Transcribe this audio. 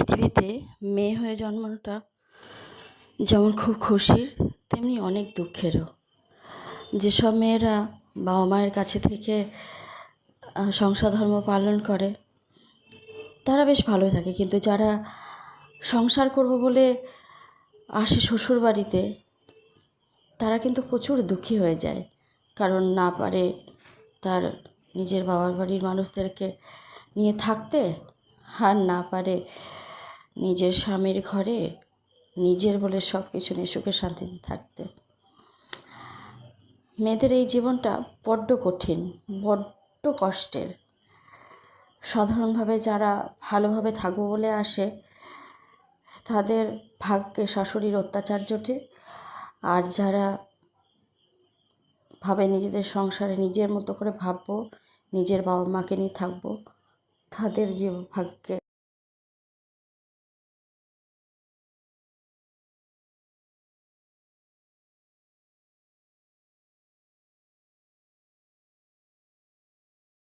পৃথিবীতে মেয়ে হয়ে জন্মানোটা যেমন খুব খুশির, তেমনি অনেক দুঃখেরও। যেসব মেয়েরা বাবা মায়ের কাছে থেকে সংসার ধর্ম পালন করে তারা বেশ ভালোই থাকে, কিন্তু যারা সংসার করব বলে আসে শ্বশুর বাড়িতে তারা কিন্তু প্রচুর দুঃখী হয়ে যায়। কারণ না পারে তার নিজের বাবার বাড়ির মানুষদেরকে নিয়ে থাকতে, আর না পারে নিজের স্বামীর ঘরে নিজের বলে সব কিছু নিয়ে সুখে শান্তিতে থাকতে। মেয়েদের এই জীবনটা বড্ড কঠিন, বড্ড কষ্টের। সাধারণভাবে যারা ভালোভাবে থাকবো বলে আসে তাদের ভাগ্যে শাশুড়ির অত্যাচার জোটে, আর যারা ভাবে নিজেদের সংসারে নিজের মতো করে ভাববো, নিজের বাবা মাকে নিয়ে থাকবো, তাদের যে ভাগ্যে